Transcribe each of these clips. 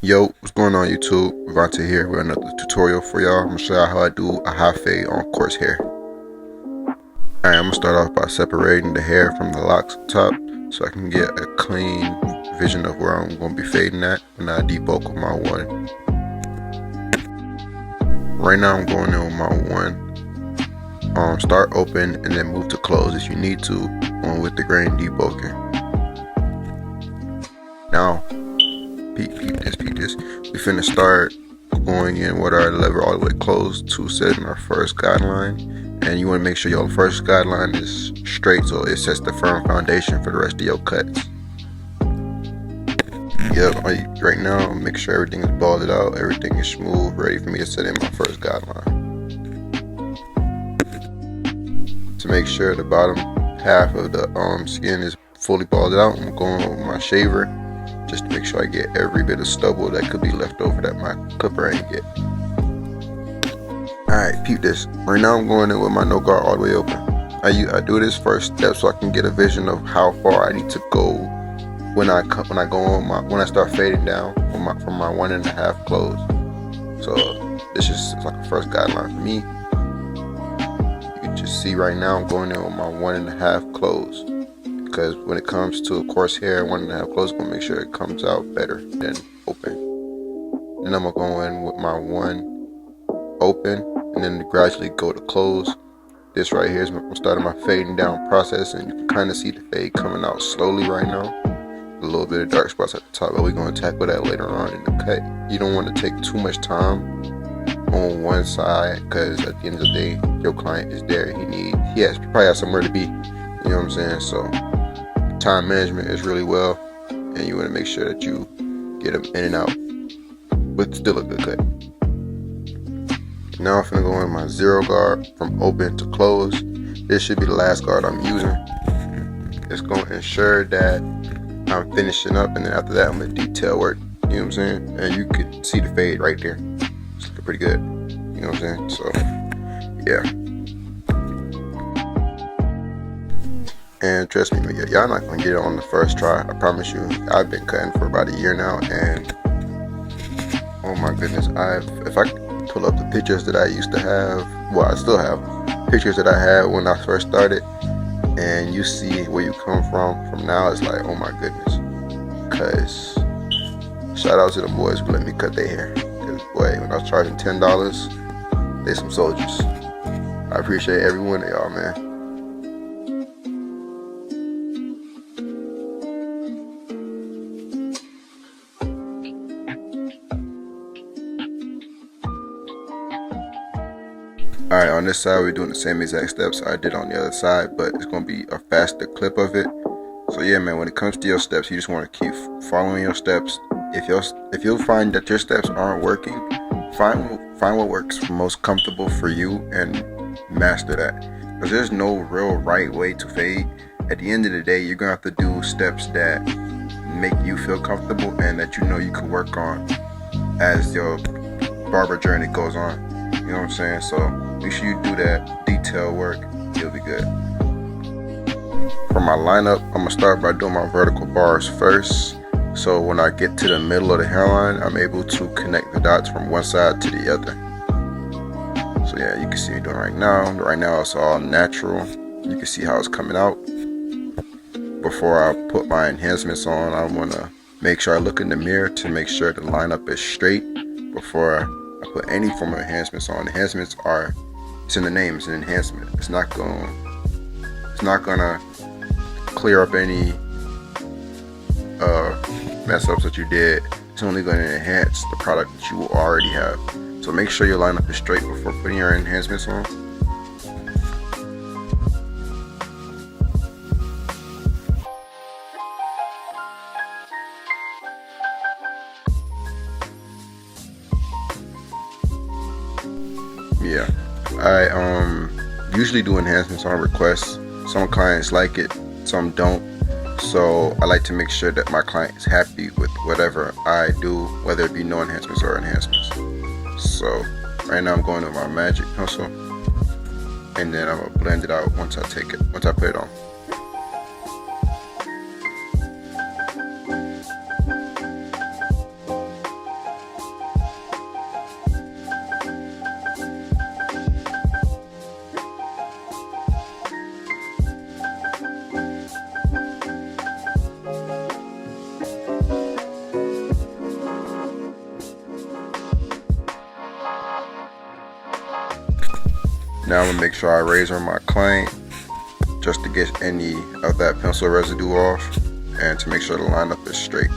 Yo, what's going on YouTube? Vante here with another tutorial for y'all. I'm gonna show y'all how I do a high fade on coarse hair. Alright, I'm gonna start off by separating the hair from the locks up top so I can get a clean vision of where I'm gonna be fading at when I debulk with my one. Right now I'm going in with my one. Start open and then move to close if you need to, on with the grain debulking. Now, peep this. We finna start going in with our lever all the way closed to setting our first guideline, and you want to make sure your first guideline is straight so it sets the firm foundation for the rest of your cuts. Yep, right now make sure everything is balled out, everything is smooth, ready for me to set in my first guideline. To make sure the bottom half of the skin is fully balled out, I'm going with my shaver just to make sure I get every bit of stubble that could be left over that my clipper ain't get. Alright, peep this. Right now I'm going in with my no guard all the way open. I do this first step so I can get a vision of how far I need to go when I start fading down from my 1.5 close. So this is like a first guideline for me. You can just see right now I'm going in with my 1.5 close. Because when it comes to coarse hair, 1.5 close, I'm gonna make sure it comes out better than open. Then I'm gonna go in with my one open, and then gradually go to close. This right here is starting my fading down process, and you can kind of see the fade coming out slowly right now. A little bit of dark spots at the top, but we're gonna tackle that later on in the cut. You don't want to take too much time on one side, because at the end of the day, your client is there. He probably has somewhere to be. You know what I'm saying? So time management is really well, and you want to make sure that you get them in and out with still a good cut. Now I'm gonna go in my 0 guard from open to close. This should be the last guard I'm using. It's going to ensure that I'm finishing up, and then after that I'm gonna detail work. You know what I'm saying? And you can see the fade right there. It's looking pretty good. You know what I'm saying? So yeah. And trust me, y'all not gonna get it on the first try. I promise you. I've been cutting for about a year now, and oh my goodness, if I pull up the pictures that I used to have, well, I still have pictures that I had when I first started, and you see where you come from now, it's like, oh my goodness. Cause shout out to the boys who let me cut their hair. Cause boy, when I was charging $10, they some soldiers. I appreciate every one of y'all, man. Alright, on this side we're doing the same exact steps I did on the other side, but it's going to be a faster clip of it. So yeah, man, when it comes to your steps, you just want to keep following your steps. If you find that your steps aren't working, find what works most comfortable for you and master that. Because there's no real right way to fade. At the end of the day, you're going to have to do steps that make you feel comfortable and that you know you can work on as your barber journey goes on. You know what I'm saying? So make sure you do that detail work. You'll be good. For my lineup, I'm gonna start by doing my vertical bars first. So when I get to the middle of the hairline, I'm able to connect the dots from one side to the other. So yeah, you can see me doing right now. Right now it's all natural. You can see how it's coming out. Before I put my enhancements on, I wanna make sure I look in the mirror to make sure the lineup is straight before I put any form of enhancements on. Enhancements are, it's in the name, it's an enhancement. It's not gonna clear up any mess ups that you did. It's only gonna enhance the product that you already have. So make sure your lineup is straight before putting your enhancements on. Yeah, I usually do enhancements on request. Some clients like it, some don't. So I like to make sure that my client is happy with whatever I do, whether it be no enhancements or enhancements. So right now I'm going with my magic pencil, and then I'm gonna blend it out once I put it on. Now I'm gonna make sure I razor my clay just to get any of that pencil residue off and to make sure the lineup is straight.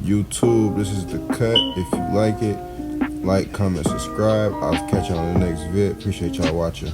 YouTube, this is the cut. If you like it, like, comment, subscribe. I'll catch you on the next vid. Appreciate y'all watching.